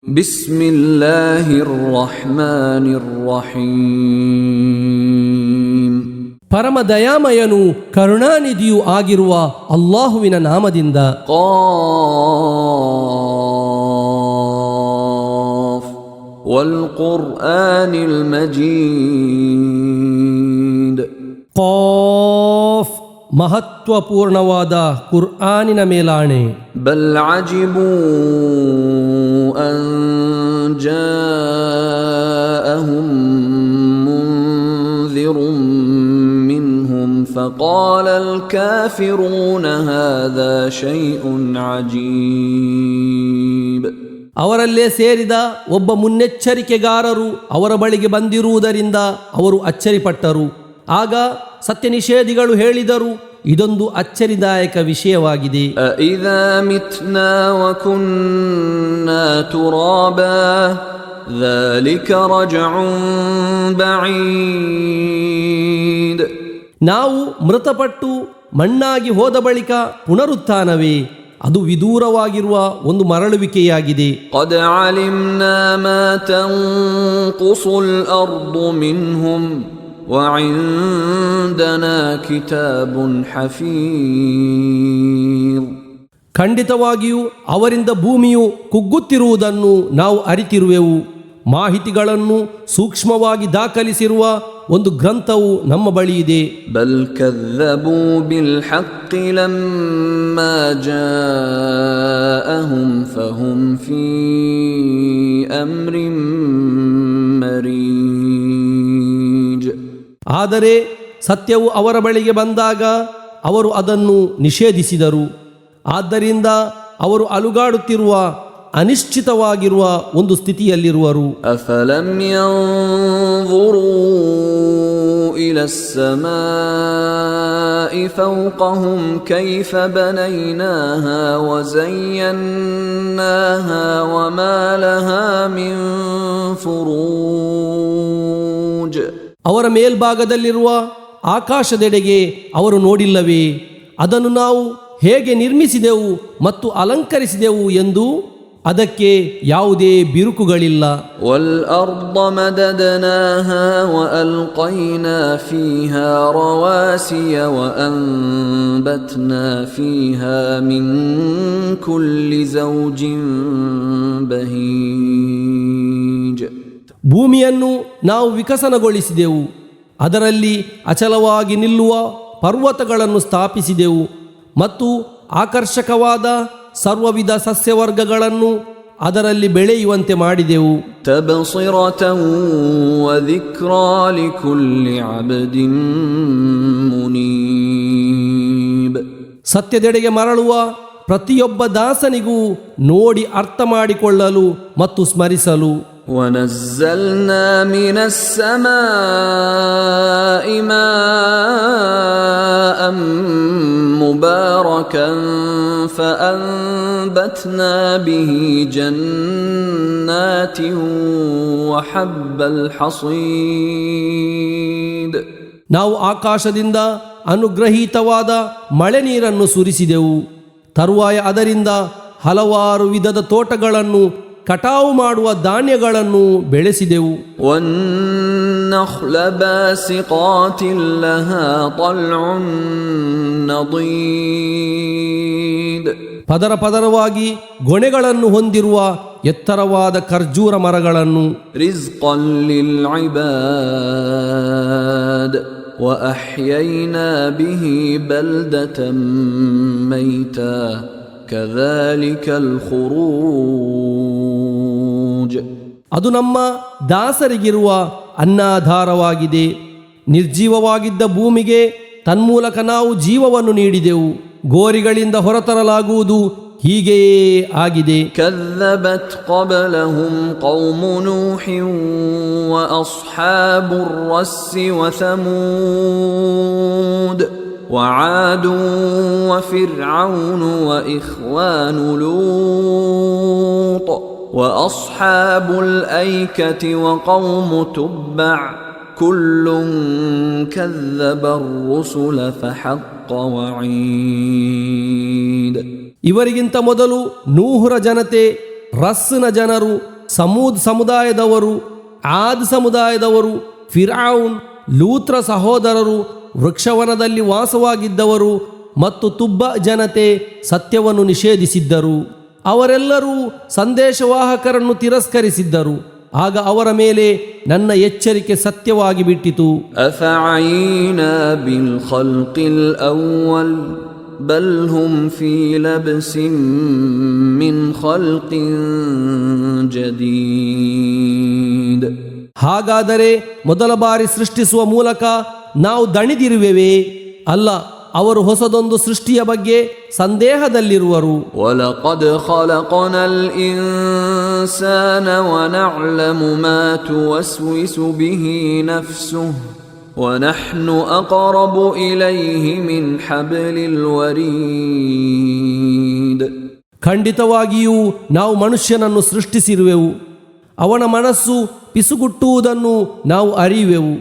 ಬಿಸ್ಮಿಲ್ಲಾಹಿರ್ ರಹ್ಮಾನಿರ್ ರಹೀಮ್. ಪರಮ ದಯಾಮಯನು ಕರುಣಾನಿಧಿಯೂ ಆಗಿರುವ ಅಲ್ಲಾಹುವಿನ ನಾಮದಿಂದ. ಕಾಫ್ ವಲ್ ಕುರ್ಆನಿಲ್ ಮಜೀದ್. ಕಾಫ್ ಮಹತ್ವಪೂರ್ಣವಾದ ಕುರ್ಆನಿನ ಮೇಲಾಣೆ. ಬಲ್ ಅಜಿಬೂ ಅನ್ ಜಾಅಹುಂ ಮುಂದಿರುಂ ಮಿನ್ಹುಂ ಫಕಾಲಲ್ ಕಾಫಿರೂನ ಹಾದಾ ಶೈಉನ್ ಅಜೀಬ್. ಅವರಲ್ಲೇ ಸೇರಿದ ಒಬ್ಬ ಮುನ್ನೆಚ್ಚರಿಕೆಗಾರರು ಅವರ ಬಳಿಗೆ ಬಂದಿರುವುದರಿಂದ ಅವರು ಅಚ್ಚರಿಪಟ್ಟರು. ಆಗ ಸತ್ಯ ನಿಷೇಧಿಗಳು ಹೇಳಿದರು, ಇದೊಂದು ಅಚ್ಚರಿದಾಯಕ ವಿಷಯವಾಗಿದೆ. ಅಇದಾ ಮಿತ್ನಾ ವಕುನ್ನಾ ತುರಾಬಾ ذلك رجع بعيد. ನಾವು ಮೃತಪಟ್ಟು ಮಣ್ಣಾಗಿ ಹೋದ ಬಳಿಕ ಪುನರುತ್ಥಾನವೇ? ಅದು ವಿದೂರವಾಗಿರುವ ಒಂದು ಮರಳುವಿಕೆಯಾಗಿದೆ. قد علمنا ما تنقص الأرض منهم وعندنا كتاب حفيظ. ಖಂಡಿತವಾಗಿಯೂ ಅವರಿಂದ ಭೂಮಿಯು ಕುಗ್ಗುತ್ತಿರುವುದನ್ನು ನಾವು ಅರಿತಿರುವೆವು. ಮಾಹಿತಿಗಳನ್ನು ಸೂಕ್ಷ್ಮವಾಗಿ ದಾಖಲಿಸಿರುವ ಒಂದು ಗ್ರಂಥವು ನಮ್ಮ ಬಳಿ ಇದೆ. ಬಲ್ ಕذبೂ بالحق لما جاءهم فهم في أمر مريج. ಆದರೆ ಸತ್ಯವು ಅವರ ಬಳಿಗೆ ಬಂದಾಗ ಅವರು ಅದನ್ನು ನಿಷೇಧಿಸಿದರು. ಆದ್ದರಿಂದ ಅವರು ಅಲುಗಾಡುತ್ತಿರುವ ಅನಿಶ್ಚಿತವಾಗಿರುವ ಒಂದು ಸ್ಥಿತಿಯಲ್ಲಿರುವರು. ಅಫಲಂ ಯಂظುರೂ ಇಲಾ السماء فوقهم كيف بنيناها وزيناها وما لها من فروج. ಅವರ ಮೇಲ್ಭಾಗದಲ್ಲಿರುವ ಆಕಾಶದೆಡೆಗೆ ಅವರು ನೋಡಿಲ್ಲವೇ? ಅದನ್ನು ನಾವು ಹೇಗೆ ನಿರ್ಮಿಸಿದೆವು ಮತ್ತು ಅಲಂಕರಿಸಿದೆವು ಎಂದು. ಅದಕ್ಕೆ ಯಾವುದೇ ಬಿರುಕುಗಳಿಲ್ಲ. ವಲ್ಅರ್ದ ಮದದನಾಹಾ ವಅಲ್ಕೈನಾ ಫೀಹಾ ರವಾಸಿಯ ವಅಂಬತ್ನಾ ಫೀಹಾ ಮಿನ್ ಕುಲ್ಲಿ ಝೌಜಿನ್ ಬಹೀಜ್. ಭೂಮಿಯನ್ನು ನಾವು ವಿಕಸನಗೊಳಿಸಿದೆವು, ಅದರಲ್ಲಿ ಅಚಲವಾಗಿ ನಿಲ್ಲುವ ಪರ್ವತಗಳನ್ನು ಸ್ಥಾಪಿಸಿದೆವು ಮತ್ತು ಆಕರ್ಷಕವಾದ ಸರ್ವವಿಧ ಸಸ್ಯವರ್ಗಗಳನ್ನು ಅದರಲ್ಲಿ ಬೆಳೆಯುವಂತೆ ಮಾಡಿದೆವು. ತಬ್ಸಿರತಂ ವದಿಕ್ರಾ ಲಿಕುಲ್ಲಿ ಅಬ್ದಿನ್ ಮುನೀಬ್. ಸತ್ಯದೆಡೆಗೆ ಮರಳುವ ಪ್ರತಿಯೊಬ್ಬ ದಾಸನಿಗೂ ನೋಡಿ ಅರ್ಥ ಮಾಡಿಕೊಳ್ಳಲು ಮತ್ತು ಸ್ಮರಿಸಲು. ونزلنا من السماء ماء مباركا فأنبتنا به جنات وحب الحصيد. ನಾವು ಆಕಾಶದಿಂದ ಅನುಗ್ರಹೀತವಾದ ಮಳೆ ನೀರನ್ನು ಸುರಿಸಿದೆವು. ತರುವಾಯ ಅದರಿಂದ ಹಲವಾರು ವಿಧದ ತೋಟಗಳನ್ನು ಕಟಾವು ಮಾಡುವ ಧಾನ್ಯಗಳನ್ನು ಬೆಳೆಸಿದೆವು. ವನ್ನಖ್ಲ ಬಾಸಿಕಾತಿನ್ ಲಹಾ ತಲ್ಉನ್ ನದೀದ್. ಪದರ ಪದರವಾಗಿ ಗೊನೆಗಳನ್ನು ಹೊಂದಿರುವ ಎತ್ತರವಾದ ಖರ್ಜೂರ ಮರಗಳನ್ನು. ರಿಜ್ಕನ್ ಲಿಲ್ ಇಬಾದ್ ವಅಹ್ಯೈನಾ ಬಿಹಿ ಬಲ್ದತನ್ ಮೈತಾ ಕذಾಲಿಕಲ್ ಖುರೂಜ್. ಅದು ನಮ್ಮ ದಾಸರಿಗಿರುವ ಅನ್ನಾಧಾರವಾಗಿದೆ. ನಿರ್ಜೀವವಾಗಿದ್ದ ಭೂಮಿಗೆ ತನ್ಮೂಲಕ ನಾವು ಜೀವವನ್ನು ನೀಡಿದೆವು. ಗೋರಿಗಳಿಂದ ಹೊರತರಲಾಗುವುದು ಹೀಗೆಯೇ ಆಗಿದೆ. ಕذبತ್ قبلهم قوم نوح وأصحاب الرس وثمود وعاد وفرعون وإخوان لوط وأصحاب الأيكة وقوم تبع كل كذب الرسل فحق وعيد. ಇವರಿಗಿಂತ ಮೊದಲು ನೂಹರ ಜನತೆ, ರಸ್ನ ಜನರು, ಸಮೂದ್ ಸಮುದಾಯದವರು, ಆದ್ ಸಮುದಾಯದವರು, ಫಿರೌನ್, ಲೂತ್ರ ಸಹೋದರರು, ವೃಕ್ಷವನದಲ್ಲಿ ವಾಸವಾಗಿದ್ದವರು ಮತ್ತು ತುಬ್ಬ ಜನತೆ ಸತ್ಯವನ್ನು ನಿಷೇಧಿಸಿದ್ದರು. ಅವರೆಲ್ಲರೂ ಸಂದೇಶವಾಹಕರನ್ನು ತಿರಸ್ಕರಿಸಿದ್ದರು. ಆಗ ಅವರ ಮೇಲೆ ನನ್ನ ಎಚ್ಚರಿಕೆ ಸತ್ಯವಾಗಿ ಬಿಟ್ಟಿತು. ಅಫಅಯಿನಾ ಬಿಲ್ ಖಲ್ಕಿಲ್ ಅವ್ವಲ್ ಬಲ್ ಹುಮ್ ಫೀ ಲಬ್ಸಿನ್ ಮಿನ್ ಖಲ್ಕಿನ್ ಜದೀದ್. ಹಾಗಾದರೆ ಮೊದಲ ಬಾರಿ ಸೃಷ್ಟಿಸುವ ಮೂಲಕ ನಾವು ದಣಿದಿರುವೆವೇ? ಅಲ್ಲ, ಅವರು ಹೊಸದೊಂದು ಸೃಷ್ಟಿಯ ಬಗ್ಗೆ ಸಂದೇಹದಲ್ಲಿರುವರು. ವಲಕದ್ ಖಲಕನಲ್ ಇನ್ಸಾನ ವನಅಲಮು ಮಾ ತುವಸ್ವಿಸು ಬಿಹಿ ನಫ್ಸುಹು ವನಹ್ನು ಅಕ್ರಬು ಇಲೈಹಿ ಮಿನ್ ಹಬ್ಲಿಲ್ ವರೀದ್. ಖಂಡಿತವಾಗಿಯೂ ನಾವು ಮನುಷ್ಯನನ್ನು ಸೃಷ್ಟಿಸಿರುವೆವು. ಅವನ ಮನಸ್ಸು ಪಿಸುಗುಟ್ಟುವುದನ್ನು ನಾವು ಅರಿಯುವೆವು.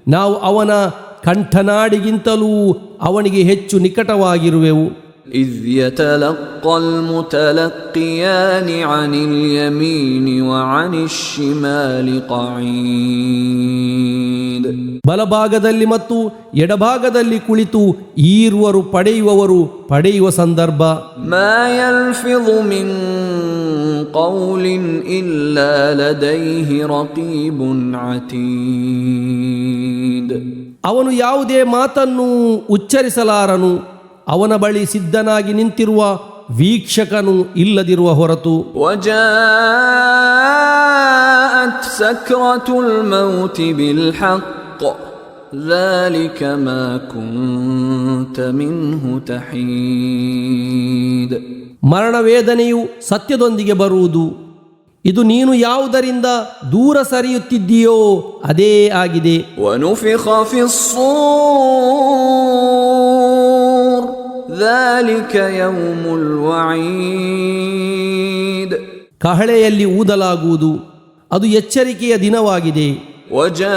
ನಾವು ಅವನ ಕಂಠನಾಡಿಗಿಂತಲೂ ಅವನಿಗೆ ಹೆಚ್ಚು ನಿಕಟವಾಗಿರುವೆವು. ಇದ್ ಯತಲಕ್ಕಲ್ ಮುತಲಕ್ಕಿಯಾನಿ ಅನಿಲ್ ಯಮೀನಿ ವಅನಿಶ್ ಶಿಮಾಲಿ ಕঈದ್. ಬಲಭಾಗದಲ್ಲಿ ಮತ್ತು ಎಡಭಾಗದಲ್ಲಿ ಕುಳಿತು ಈರುವರು ಪಡೆಯುವ ಸಂದರ್ಭ. ಮಾ ಯಲ್ಫಿದು ಮಿನ್ ಕೌಲಿನ್ ಇಲ್ಲಾ ಲದೈಹಿ ರಕೀಬುನ್ ಅತೀದ್. ಅವನು ಯಾವುದೇ ಮಾತನ್ನು ಉಚ್ಚರಿಸಲಾರನು, ಅವನ ಬಳಿ ಸಿದ್ಧನಾಗಿ ನಿಂತಿರುವ ವೀಕ್ಷಕನು ಇಲ್ಲದಿರುವ ಹೊರತು. ವಜಾಅತ್ ಸಕ್ರತುಲ್ ಮೌತಿ ಬಿಲ್ ಹಕ್ ذلك ما كنت منه تحيد. ಮರಣವೇದನೆಯು ಸತ್ಯದೊಂದಿಗೆ ಬರುವುದು. ಇದು ನೀನು ಯಾವುದರಿಂದ ದೂರ ಸರಿಯುತ್ತಿದ್ದೀಯೋ ಅದೇ ಆಗಿದೆ. ವನುಫಿಖ ಫಿಸ್ಸೂರ್ ذلك يوم الوعيد. ಕಹಳೆಯಲ್ಲಿ ಊದಲಾಗುವುದು, ಅದು ಎಚ್ಚರಿಕೆಯ ದಿನವಾಗಿದೆ. وجاءت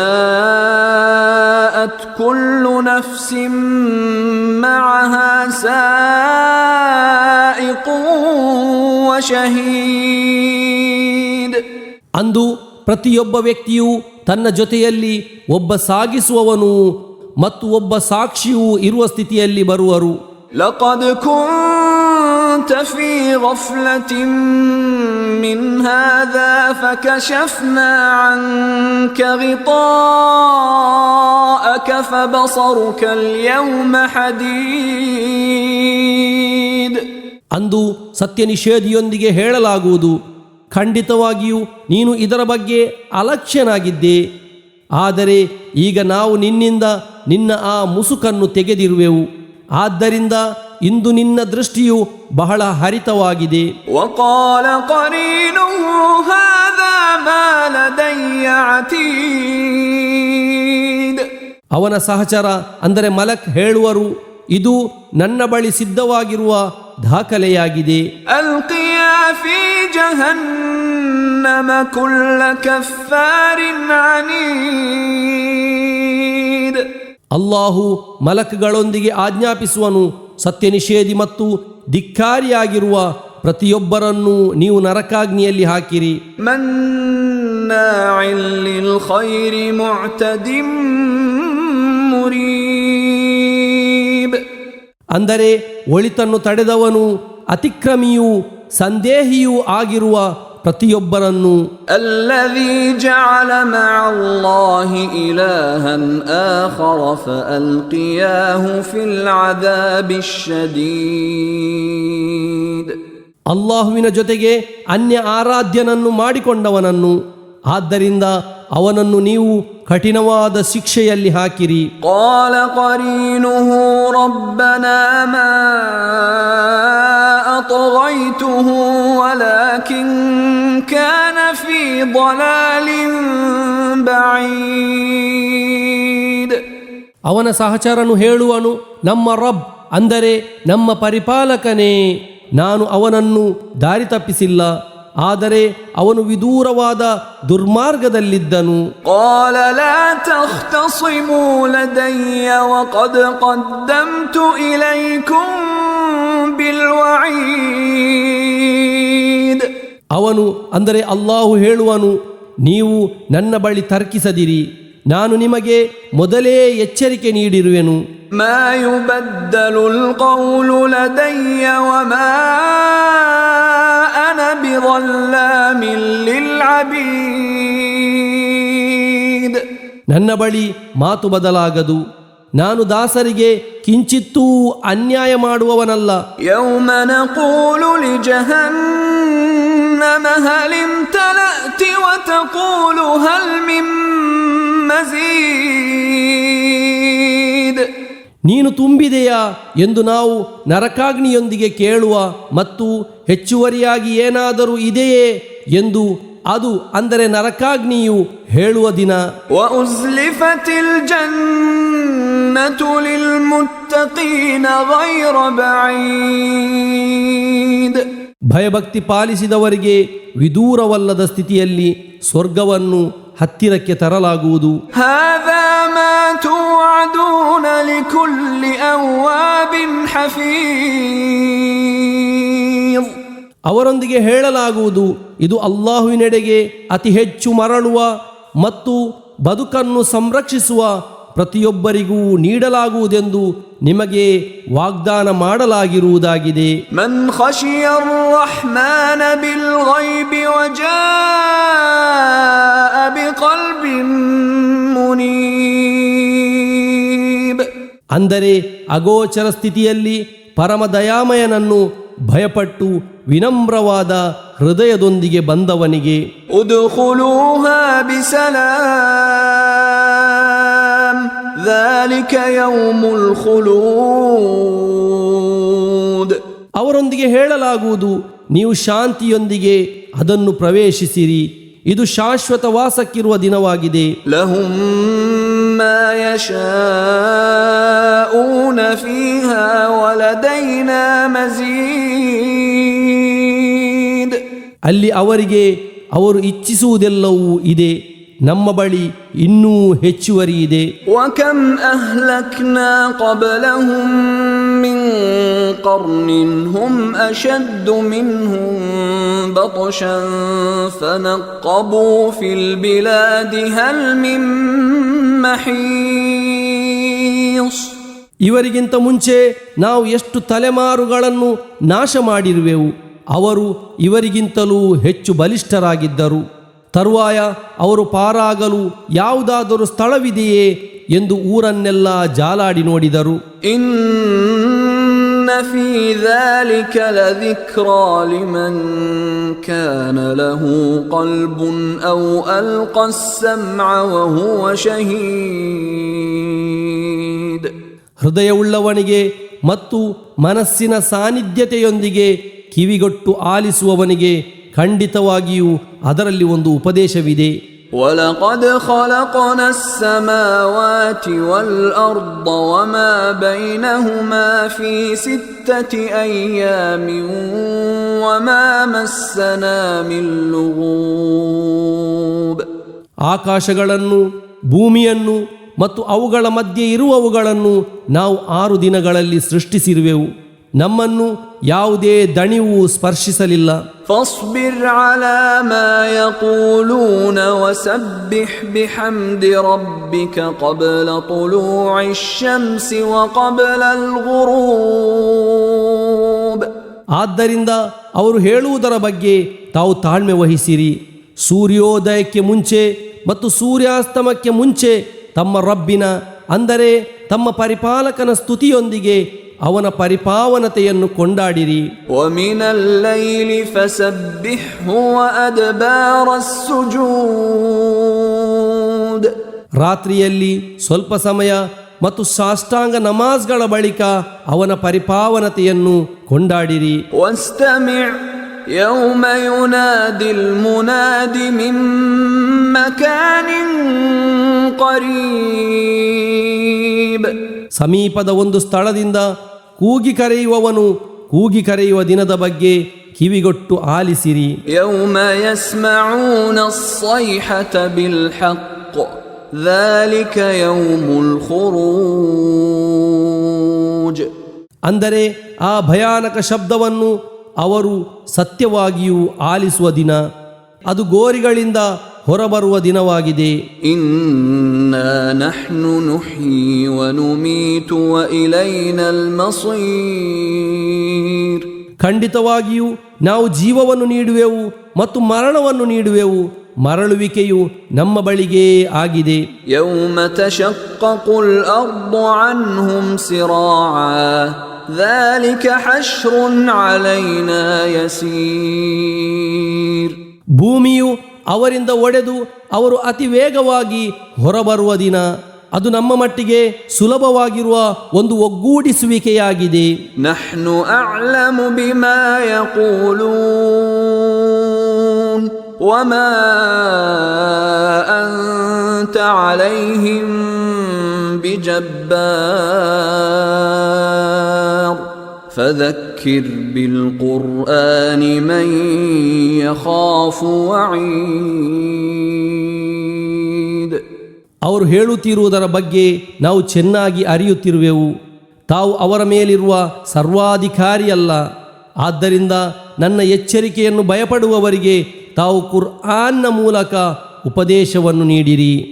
كل نفس معها سائق وشهيد. ಅಂದು ಪ್ರತಿಯೊಬ್ಬ ವ್ಯಕ್ತಿಯು ತನ್ನ ಜೊತೆಯಲ್ಲಿ ಒಬ್ಬ ಸಾಗಿಸುವವನು ಮತ್ತು ಒಬ್ಬ ಸಾಕ್ಷಿಯೂ ಇರುವ ಸ್ಥಿತಿಯಲ್ಲಿ ಬರುವರು. لقد كنت في غفلة من هذا فكشفنا عنك غطاءك فبصرك اليوم حديد. ಅಂದು ಸತ್ಯ ನಿಷೇಧಿಯೊಂದಿಗೆ ಹೇಳಲಾಗುವುದು, ಖಂಡಿತವಾಗಿಯೂ ನೀನು ಇದರ ಬಗ್ಗೆ ಅಲಕ್ಷ್ಯನಾಗಿದ್ದೆ. ಆದರೆ ಈಗ ನಾವು ನಿನ್ನಿಂದ ನಿನ್ನ ಆ ಮುಸುಕನ್ನು ತೆಗೆದಿರುವೆವು. ಆದ್ದರಿಂದ ಇಂದು ನಿನ್ನ ದೃಷ್ಟಿಯು ಬಹಳ ಹರಿತವಾಗಿದೆ. وقال قرينه هذا ما لدي عتيد. ಅವನ ಸಹಚರ ಅಂದರೆ ಮಲಕ್ ಹೇಳುವರು, ಇದು ನನ್ನ ಬಳಿ ಸಿದ್ಧವಾಗಿರುವ ದಾಖಲೆಯಾಗಿದೆ. ಅಲ್ಕಿಯಾ ಫೀ ಜಹನ್ನಮ ಕುಲ್ಲ ಕಫಾರಿನ್ ಅನೀದ್. ಅಲ್ಲಾಹು ಮಲಕ್ಗಳೊಂದಿಗೆ ಆಜ್ಞಾಪಿಸುವನು, ಸತ್ಯ ನಿಷೇಧಿ ಮತ್ತು ಧಿಕ್ಕಾರಿಯಾಗಿರುವ ಪ್ರತಿಯೊಬ್ಬರನ್ನು ನೀವು ನರಕಾಗ್ನಿಯಲ್ಲಿ ಹಾಕಿರಿ. ಮನ್ನಾಇನ್ ಲಿಲ್ ಖೈರಿ ಮುಅ್ತದಿಂ ಮುರೀಬ್. ಅಂದರೆ ಒಳಿತನ್ನು ತಡೆದವನು, ಅತಿಕ್ರಮಿಯೂ ಸಂದೇಹಿಯೂ ಆಗಿರುವ ಪ್ರತಿಯೊಬ್ಬರನ್ನು. ಅಲ್ಲದೀ ಜಅಲ ಮಅಲ್ಲಾಹಿ ಇಲಾಹನ್ ಆಖರ ಫಅಲ್ಕಿಯಾಹು ಫಿಲ್ ಅದಾಬಿಶ್ ಶದೀದ್. ಅಲ್ಲಾಹುವಿನ ಜೊತೆಗೆ ಅನ್ಯ ಆರಾಧ್ಯನನ್ನು ಮಾಡಿಕೊಂಡವನನ್ನು, ಆದ್ದರಿಂದ ಅವನನ್ನು ನೀವು ಕಠಿಣವಾದ ಶಿಕ್ಷೆಯಲ್ಲಿ ಹಾಕಿರಿ. قال قرينه ربنا ما أطغيته ولكن كان في ضلال بعيد. ಅವನ ಸಹಚರನು ಹೇಳುವನು, ನಮ್ಮ ರಬ್ ಅಂದರೆ ನಮ್ಮ ಪರಿಪಾಲಕನೇ, ನಾನು ಅವನನ್ನು ದಾರಿ ತಪ್ಪಿಸಿಲ್ಲ, ಆದರೆ ಅವನು ವಿದೂರವಾದ ದುರ್ಮಾರ್ಗದಲ್ಲಿದ್ದನು. قال لا تختصموا لدي وقد قدمت إليكم بالوعيد. ಅವನು ಅಂದರೆ ಅಲ್ಲಾಹು ಹೇಳುವನು, ನೀವು ನನ್ನ ಬಳಿ ತರ್ಕಿಸದಿರಿ, ನಾನು ನಿಮಗೆ ಮೊದಲೇ ಎಚ್ಚರಿಕೆ ನೀಡಿರುವೆನು. ما يبدل القول لدي وما أنا بظلام للعبيد. ನನ್ನ ಬಳಿ ಮಾತು ಬದಲಾಗದು, ನಾನು ದಾಸರಿಗೆ ಕಿಂಚಿತ್ತೂ ಅನ್ಯಾಯ ಮಾಡುವವನಲ್ಲ. يوم نقول لجهنم هل امتلأت وتقول هل من مزيد. ನೀನು ತುಂಬಿದೆಯಾ ಎಂದು ನಾವು ನರಕಾಗ್ನಿಯೊಂದಿಗೆ ಕೇಳುವ ಮತ್ತು ಹೆಚ್ಚುವರಿಯಾಗಿ ಏನಾದರೂ ಇದೆಯೇ ಎಂದು ಅದು ಅಂದರೆ ನರಕಾಗ್ನಿಯು ಹೇಳುವ ದಿನ. وأزلفت الجنة للمتقين غير بعيد. ಭಯಭಕ್ತಿ ಪಾಲಿಸಿದವರಿಗೆ ವಿದೂರವಲ್ಲದ ಸ್ಥಿತಿಯಲ್ಲಿ ಸ್ವರ್ಗವನ್ನು ಹತ್ತಿರಕ್ಕೆ ತರಲಾಗುವುದು. هذا ما توعدون لكل أواب حفيظ. ಅವರೊಂದಿಗೆ ಹೇಳಲಾಗುವುದು, ಇದು ಅಲ್ಲಾಹುವಿನೆಡೆಗೆ ಅತಿ ಹೆಚ್ಚು ಮರಳುವ ಮತ್ತು ಬದುಕನ್ನು ಸಂರಕ್ಷಿಸುವ ಪ್ರತಿಯೊಬ್ಬರಿಗೂ ನೀಡಲಾಗುವುದೆಂದು ನಿಮಗೆ ವಾಗ್ದಾನ ಮಾಡಲಾಗಿರುವುದಾಗಿದೆ. من خشي الرحمن بالغيب وجاء بقلب منيب. ಅಂದರೆ ಅಗೋಚರ ಸ್ಥಿತಿಯಲ್ಲಿ ಪರಮ ದಯಾಮಯನನ್ನು ಭಯಪಟ್ಟು ವಿನಮ್ರವಾದ ಹೃದಯದೊಂದಿಗೆ ಬಂದವನಿಗೆ ಉದ್ಖುಲೂಹಾ ಬಿಸಲಾಂ ذلك يوم الخلود. ಅವರೊಂದಿಗೆ ಹೇಳಲಾಗುವುದು, ನೀವು ಶಾಂತಿಯೊಂದಿಗೆ ಅದನ್ನು ಪ್ರವೇಶಿಸಿರಿ, ಇದು ಶಾಶ್ವತ ವಾಸಕ್ಕಿರುವ ದಿನವಾಗಿದೆ. ಲಹುಂ ಮಾ ಯಶಾಊನ ಫೀಹಾ ವಲದೈನಾ ಮಜೀದ್. ಅಲ್ಲಿ ಅವರಿಗೆ ಅವರು ಇಚ್ಛಿಸುವುದೆಲ್ಲವೂ ಇದೆ, ನಮ್ಮ ಬಳಿ ಇನ್ನೂ ಹೆಚ್ಚುವರಿ ಇದೆ. ವಕಂ ಅಹ್ಲಕ್ನಾ ಕಬ್ಲಹುಂ ಮಿನ್ ಕರ್ನಿನ್ ಹುಂ ಅಶದ್ದು ಮಿನ್ಹುಂ ಬತ್ಶನ್ ಫನಕ್ಕಬೂ ಫಿಲ್ ಬಿಲಾದಿ ಹಲ್ ಮಿನ್ ಮಹೀಸ್. ಇವರಿಗಿಂತ ಮುಂಚೆ ನಾವು ಎಷ್ಟು ತಲೆಮಾರುಗಳನ್ನು ನಾಶ ಮಾಡಿರುವೆವು, ಅವರು ಇವರಿಗಿಂತಲೂ ಹೆಚ್ಚು ಬಲಿಷ್ಠರಾಗಿದ್ದರು. ತರುವಾಯ ಅವರು ಪಾರಾಗಲು ಯಾವುದಾದರೂ ಸ್ಥಳವಿದೆಯೇ ಎಂದು ಊರನ್ನೆಲ್ಲ ಜಾಲಾಡಿ ನೋಡಿದರು. ಇನ್ನ ಫೀ ذلك لذكرى لمن كان له قلب أو ألقى السمع وهو شهيد. ಹೃದಯವುಳ್ಳವನಿಗೆ ಮತ್ತು ಮನಸ್ಸಿನ ಸಾನ್ನಿಧ್ಯತೆಯೊಂದಿಗೆ ಕಿವಿಗೊಟ್ಟು ಆಲಿಸುವವನಿಗೆ ಖಂಡಿತವಾಗಿಯೂ ಅದರಲ್ಲಿ ಒಂದು ಉಪದೇಶವಿದೆ. وَلَقَدْ خَلَقْنَا السَّمَاوَاتِ وَالْأَرْضَ وَمَا بَيْنَهُمَا فِي 6 أَيَّامٍ وَمَا مَسَّنَا مِن لُغُوبٍ. ಆಕಾಶಗಳನ್ನು, ಭೂಮಿಯನ್ನು ಮತ್ತು ಅವುಗಳ ಮಧ್ಯೆ ಇರುವವುಗಳನ್ನು ನಾವು 6 ದಿನಗಳಲ್ಲಿ ಸೃಷ್ಟಿಸಿರುವೆವು, ನಮ್ಮನ್ನು ಯಾವುದೇ ದಣಿವು ಸ್ಪರ್ಶಿಸಲಿಲ್ಲ. فاصبر على ما يقولون وسبح بحمد ربك قبل طلوع الشمس وقبل الغروب. ಆದ್ದರಿಂದ ಅವರು ಹೇಳುವುದರ ಬಗ್ಗೆ ತಾವು ತಾಳ್ಮೆ ವಹಿಸಿರಿ, ಸೂರ್ಯೋದಯಕ್ಕೆ ಮುಂಚೆ ಮತ್ತು ಸೂರ್ಯಾಸ್ತಮಕ್ಕೆ ಮುಂಚೆ ತಮ್ಮ ರಬ್ಬಿನ ಅಂದರೆ ತಮ್ಮ ಪರಿಪಾಲಕನ ಸ್ತುತಿಯೊಂದಿಗೆ ಅವನ ಪರಿಪಾವನತೆಯನ್ನು ಕೊಂಡಾಡಿರಿ. وَمِنَ اللَّيْلِ فَسَبِّحْهُ وَأَدْبَارَ السُّجُودِ. ರಾತ್ರಿಯಲ್ಲಿ ಸ್ವಲ್ಪ ಸಮಯ ಮತ್ತು ಸಾಷ್ಟಾಂಗ ನಮಾಜ್ಗಳ ಬಳಿಕ ಅವನ ಪರಿಪಾವನತೆಯನ್ನು ಕೊಂಡಾಡಿರಿ. وَاسْتَمِعْ يَوْمَ يُنَادِي الْمُنَادِ مِن مَّكَانٍ قَرِيبٍ. ಸಮೀಪದ ಒಂದು ಸ್ಥಳದಿಂದ ಕೂಗಿ ಕರೆಯುವವನು ಕೂಗಿ ಕರೆಯುವ ದಿನದ ಬಗ್ಗೆ ಕಿವಿಗೊಟ್ಟು ಆಲಿಸಿರಿ. يَوْمَ يَسْمَعُونَ الصَّيْحَةَ بِالْحَقِّ ذَلِكَ يَوْمُ الْخُرُوجِ. ಅಂದರೆ ಆ ಭಯಾನಕ ಶಬ್ದವನ್ನು ಅವರು ಸತ್ಯವಾಗಿಯೂ ಆಲಿಸುವ ದಿನ, ಅದು ಗೋರಿಗಳಿಂದ ಹೊರಬರುವ ದಿನವಾಗಿದೆ. إنا نحن نحيي ونميت وإلينا المصير. ಖಂಡಿತವಾಗಿಯೂ ನಾವು ಜೀವವನ್ನು ನೀಡುವೆವು ಮತ್ತು ಮರಣವನ್ನು ನೀಡುವೆವು, ಮರಳುವಿಕೆಯು ನಮ್ಮ ಬಳಿಗೇ ಆಗಿದೆ. يوم تشقق الأرض عنهم سراعا ذلك حشر علينا يسير. ಭೂಮಿಯು ಅವರಿಂದ ಒಡೆದು ಅವರು ಅತಿ ವೇಗವಾಗಿ ಹೊರಬರುವ ದಿನ, ಅದು ನಮ್ಮ ಮಟ್ಟಿಗೆ ಸುಲಭವಾಗಿರುವ ಒಂದು ಒಗ್ಗೂಡಿಸುವಿಕೆಯಾಗಿದೆ. نحن أعلم بما يقولون وما أنت عليهم بجبار فذكر بالقرآن من يخاف وعيد. ಅವರು ಹೇಳುತ್ತಿರುವುದರ ಬಗ್ಗೆ ನಾವು ಚೆನ್ನಾಗಿ ಅರಿಯುತ್ತಿರುವೆವು. ತಾವು ಅವರ ಮೇಲಿರುವ ಸರ್ವಾಧಿಕಾರಿಯಲ್ಲ. ಆದ್ದರಿಂದ ನನ್ನ ಎಚ್ಚರಿಕೆಯನ್ನು ಭಯಪಡುವವರಿಗೆ ತಾವು ಕುರ್ಆನ್ನ ಮೂಲಕ ಉಪದೇಶವನ್ನು ನೀಡಿರಿ.